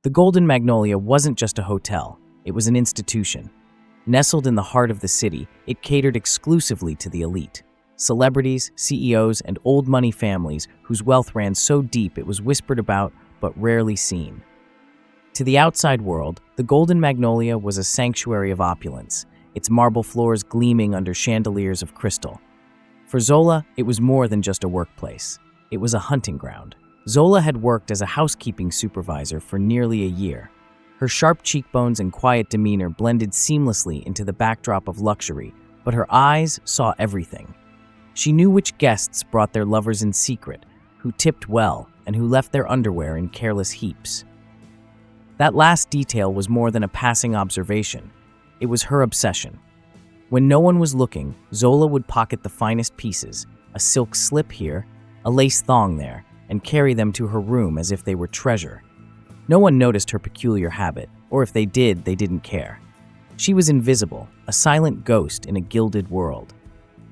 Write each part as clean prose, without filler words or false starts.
The Golden Magnolia wasn't just a hotel, it was an institution. Nestled in the heart of the city, it catered exclusively to the elite. Celebrities, CEOs, and old money families whose wealth ran so deep it was whispered about but rarely seen. To the outside world, the Golden Magnolia was a sanctuary of opulence, its marble floors gleaming under chandeliers of crystal. For Zola, it was more than just a workplace. It was a hunting ground. Zola had worked as a housekeeping supervisor for nearly a year. Her sharp cheekbones and quiet demeanor blended seamlessly into the backdrop of luxury, but her eyes saw everything. She knew which guests brought their lovers in secret, who tipped well, and who left their underwear in careless heaps. That last detail was more than a passing observation. It was her obsession. When no one was looking, Zola would pocket the finest pieces, a silk slip here, a lace thong there, and carry them to her room as if they were treasure. No one noticed her peculiar habit, or if they did, they didn't care. She was invisible, a silent ghost in a gilded world.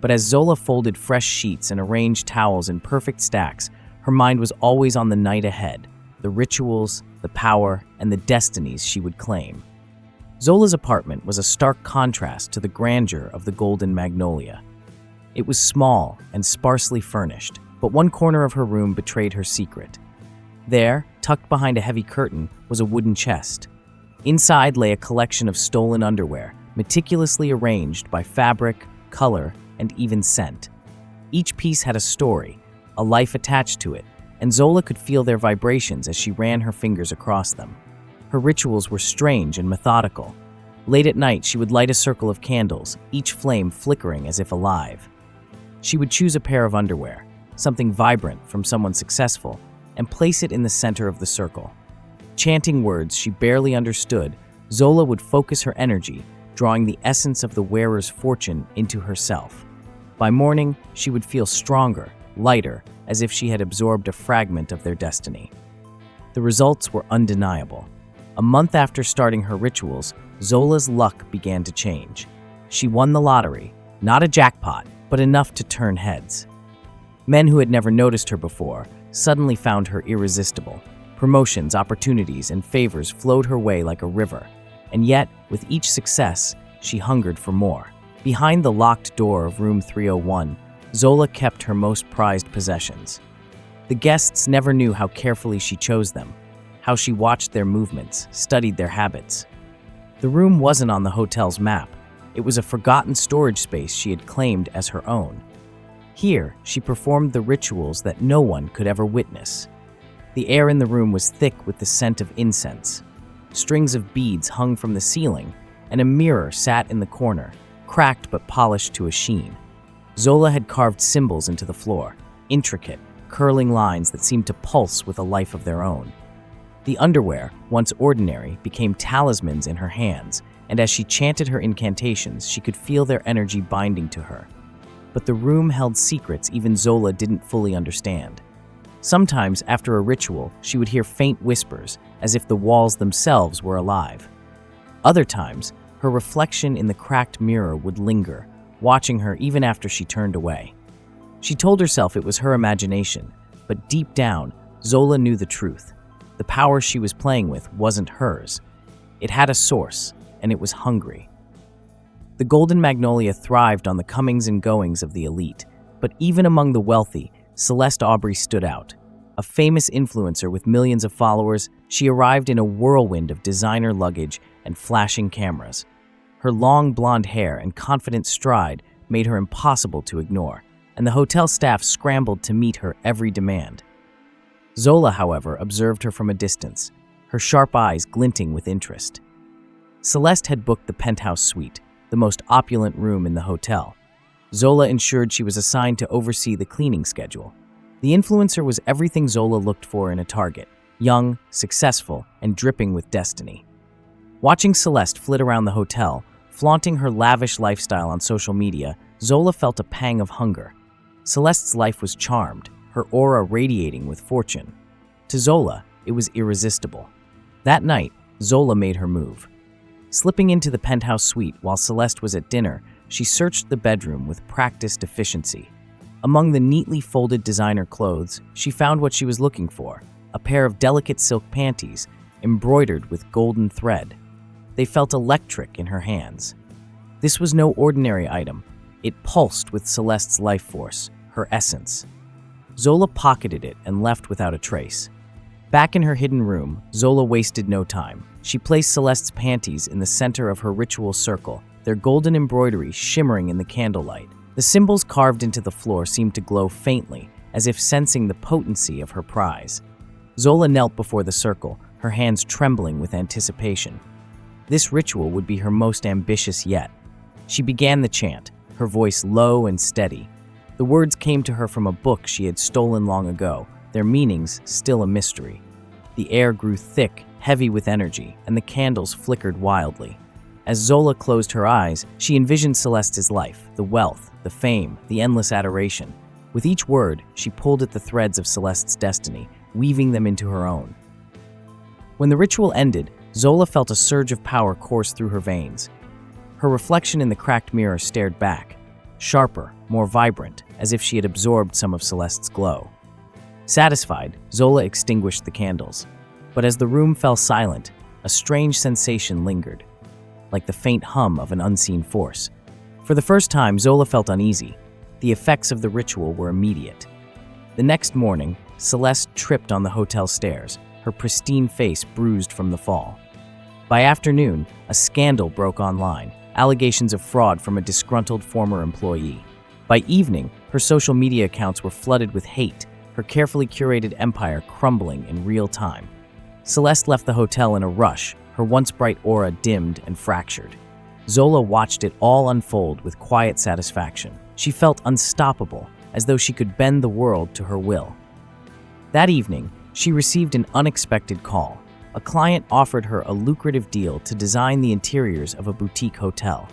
But as Zola folded fresh sheets and arranged towels in perfect stacks, her mind was always on the night ahead, the rituals, the power, and the destinies she would claim. Zola's apartment was a stark contrast to the grandeur of the Golden Magnolia. It was small and sparsely furnished, but one corner of her room betrayed her secret. There, tucked behind a heavy curtain, was a wooden chest. Inside lay a collection of stolen underwear, meticulously arranged by fabric, color, and even scent. Each piece had a story, a life attached to it, and Zola could feel their vibrations as she ran her fingers across them. Her rituals were strange and methodical. Late at night, she would light a circle of candles, each flame flickering as if alive. She would choose a pair of underwear, something vibrant from someone successful, and place it in the center of the circle. Chanting words she barely understood, Zola would focus her energy, drawing the essence of the wearer's fortune into herself. By morning, she would feel stronger, lighter, as if she had absorbed a fragment of their destiny. The results were undeniable. A month after starting her rituals, Zola's luck began to change. She won the lottery, not a jackpot, but enough to turn heads. Men who had never noticed her before suddenly found her irresistible. Promotions, opportunities, and favors flowed her way like a river. And yet, with each success, she hungered for more. Behind the locked door of room 301, Zola kept her most prized possessions. The guests never knew how carefully she chose them, how she watched their movements, studied their habits. The room wasn't on the hotel's map. It was a forgotten storage space she had claimed as her own. Here, she performed the rituals that no one could ever witness. The air in the room was thick with the scent of incense. Strings of beads hung from the ceiling, and a mirror sat in the corner, cracked but polished to a sheen. Zola had carved symbols into the floor, intricate, curling lines that seemed to pulse with a life of their own. The underwear, once ordinary, became talismans in her hands, and as she chanted her incantations, she could feel their energy binding to her. But the room held secrets even Zola didn't fully understand. Sometimes, after a ritual, she would hear faint whispers, as if the walls themselves were alive. Other times, her reflection in the cracked mirror would linger, watching her even after she turned away. She told herself it was her imagination, but deep down, Zola knew the truth. The power she was playing with wasn't hers. It had a source, and it was hungry. The Golden Magnolia thrived on the comings and goings of the elite, but even among the wealthy, Celeste Aubrey stood out. A famous influencer with millions of followers, she arrived in a whirlwind of designer luggage and flashing cameras. Her long blonde hair and confident stride made her impossible to ignore, and the hotel staff scrambled to meet her every demand. Zola, however, observed her from a distance, her sharp eyes glinting with interest. Celeste had booked the penthouse suite, the most opulent room in the hotel. Zola ensured she was assigned to oversee the cleaning schedule. The influencer was everything Zola looked for in a target: young, successful, and dripping with destiny. Watching Celeste flit around the hotel, flaunting her lavish lifestyle on social media, Zola felt a pang of hunger. Celeste's life was charmed, her aura radiating with fortune. To Zola, it was irresistible. That night, Zola made her move. Slipping into the penthouse suite while Celeste was at dinner, she searched the bedroom with practiced efficiency. Among the neatly folded designer clothes, she found what she was looking for: a pair of delicate silk panties, embroidered with golden thread. They felt electric in her hands. This was no ordinary item. It pulsed with Celeste's life force, her essence. Zola pocketed it and left without a trace. Back in her hidden room, Zola wasted no time. She placed Celeste's panties in the center of her ritual circle, their golden embroidery shimmering in the candlelight. The symbols carved into the floor seemed to glow faintly, as if sensing the potency of her prize. Zola knelt before the circle, her hands trembling with anticipation. This ritual would be her most ambitious yet. She began the chant, her voice low and steady. The words came to her from a book she had stolen long ago, their meanings still a mystery. The air grew thick, heavy with energy, and the candles flickered wildly. As Zola closed her eyes, she envisioned Celeste's life, the wealth, the fame, the endless adoration. With each word, she pulled at the threads of Celeste's destiny, weaving them into her own. When the ritual ended, Zola felt a surge of power course through her veins. Her reflection in the cracked mirror stared back, sharper, more vibrant, as if she had absorbed some of Celeste's glow. Satisfied, Zola extinguished the candles. But as the room fell silent, a strange sensation lingered, like the faint hum of an unseen force. For the first time, Zola felt uneasy. The effects of the ritual were immediate. The next morning, Celeste tripped on the hotel stairs, her pristine face bruised from the fall. By afternoon, a scandal broke online, allegations of fraud from a disgruntled former employee. By evening, her social media accounts were flooded with hate, her carefully curated empire crumbling in real time. Celeste left the hotel in a rush, her once bright aura dimmed and fractured. Zola watched it all unfold with quiet satisfaction. She felt unstoppable, as though she could bend the world to her will. That evening, she received an unexpected call. A client offered her a lucrative deal to design the interiors of a boutique hotel.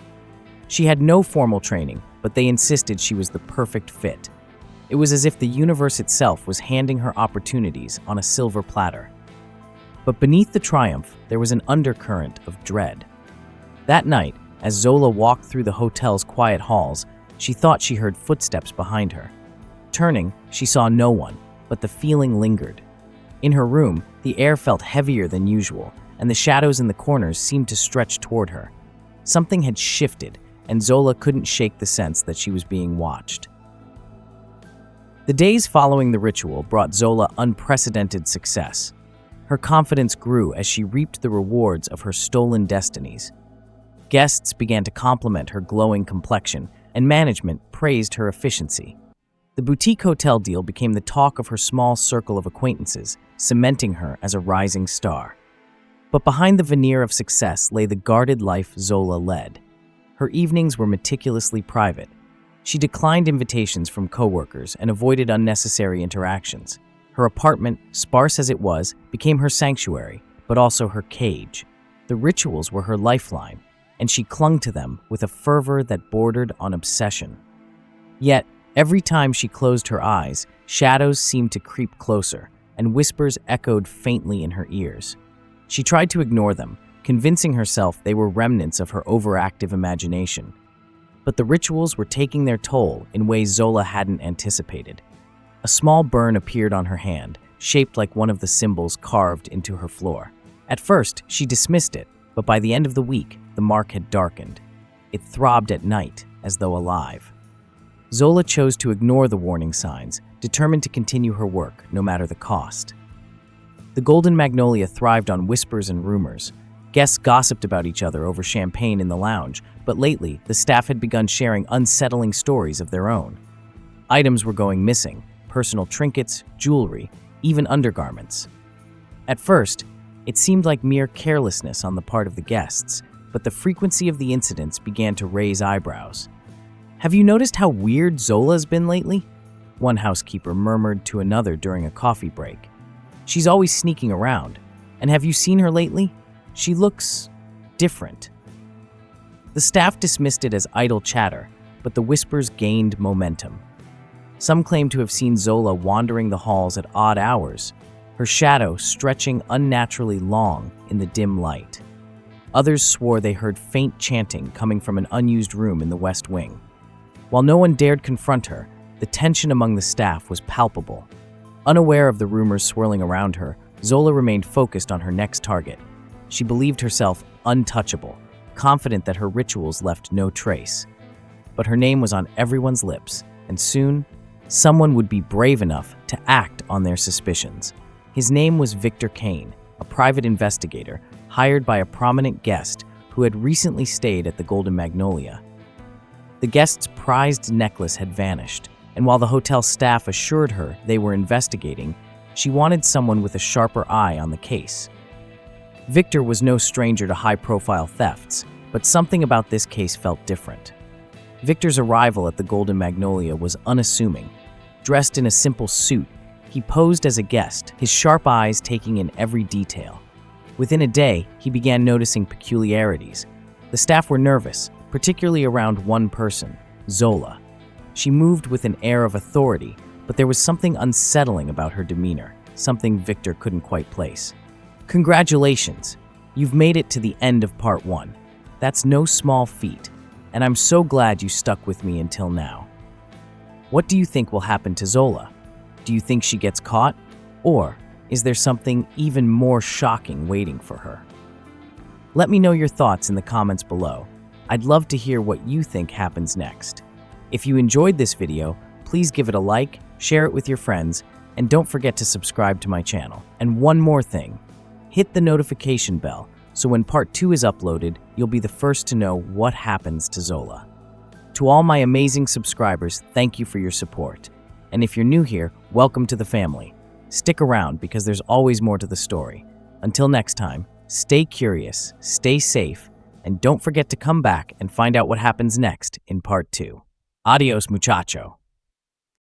She had no formal training, but they insisted she was the perfect fit. It was as if the universe itself was handing her opportunities on a silver platter. But beneath the triumph, there was an undercurrent of dread. That night, as Zola walked through the hotel's quiet halls, she thought she heard footsteps behind her. Turning, she saw no one, but the feeling lingered. In her room, the air felt heavier than usual, and the shadows in the corners seemed to stretch toward her. Something had shifted, and Zola couldn't shake the sense that she was being watched. The days following the ritual brought Zola unprecedented success. Her confidence grew as she reaped the rewards of her stolen destinies. Guests began to compliment her glowing complexion, and management praised her efficiency. The boutique hotel deal became the talk of her small circle of acquaintances, cementing her as a rising star. But behind the veneer of success lay the guarded life Zola led. Her evenings were meticulously private. She declined invitations from coworkers and avoided unnecessary interactions. Her apartment, sparse as it was, became her sanctuary, but also her cage. The rituals were her lifeline, and she clung to them with a fervor that bordered on obsession. Yet, every time she closed her eyes, shadows seemed to creep closer, and whispers echoed faintly in her ears. She tried to ignore them, convincing herself they were remnants of her overactive imagination. But the rituals were taking their toll in ways Zola hadn't anticipated. A small burn appeared on her hand, shaped like one of the symbols carved into her floor. At first, she dismissed it, but by the end of the week, the mark had darkened. It throbbed at night, as though alive. Zola chose to ignore the warning signs, determined to continue her work, no matter the cost. The Golden Magnolia thrived on whispers and rumors. Guests gossiped about each other over champagne in the lounge, but lately, the staff had begun sharing unsettling stories of their own. Items were going missing, personal trinkets, jewelry, even undergarments. At first, it seemed like mere carelessness on the part of the guests, but the frequency of the incidents began to raise eyebrows. "Have you noticed how weird Zola's been lately?" one housekeeper murmured to another during a coffee break. "She's always sneaking around. And have you seen her lately? She looks different." The staff dismissed it as idle chatter, but the whispers gained momentum. Some claimed to have seen Zola wandering the halls at odd hours, her shadow stretching unnaturally long in the dim light. Others swore they heard faint chanting coming from an unused room in the West Wing. While no one dared confront her, the tension among the staff was palpable. Unaware of the rumors swirling around her, Zola remained focused on her next target. She believed herself untouchable, confident that her rituals left no trace. But her name was on everyone's lips, and soon, someone would be brave enough to act on their suspicions. His name was Victor Kane, a private investigator hired by a prominent guest who had recently stayed at the Golden Magnolia. The guest's prized necklace had vanished, and while the hotel staff assured her they were investigating, she wanted someone with a sharper eye on the case. Victor was no stranger to high-profile thefts, but something about this case felt different. Victor's arrival at the Golden Magnolia was unassuming. Dressed in a simple suit, he posed as a guest, his sharp eyes taking in every detail. Within a day, he began noticing peculiarities. The staff were nervous, particularly around one person, Zola. She moved with an air of authority, but there was something unsettling about her demeanor, something Victor couldn't quite place. Congratulations! You've made it to the end of part 1. That's no small feat, and I'm so glad you stuck with me until now. What do you think will happen to Zola? Do you think she gets caught? Or is there something even more shocking waiting for her? Let me know your thoughts in the comments below. I'd love to hear what you think happens next. If you enjoyed this video, please give it a like, share it with your friends, and don't forget to subscribe to my channel. And one more thing, hit the notification bell so when part 2 is uploaded, you'll be the first to know what happens to Zola. To all my amazing subscribers, thank you for your support. And if you're new here, welcome to the family. Stick around because there's always more to the story. Until next time, stay curious, stay safe, and don't forget to come back and find out what happens next in part 2. Adios, muchacho.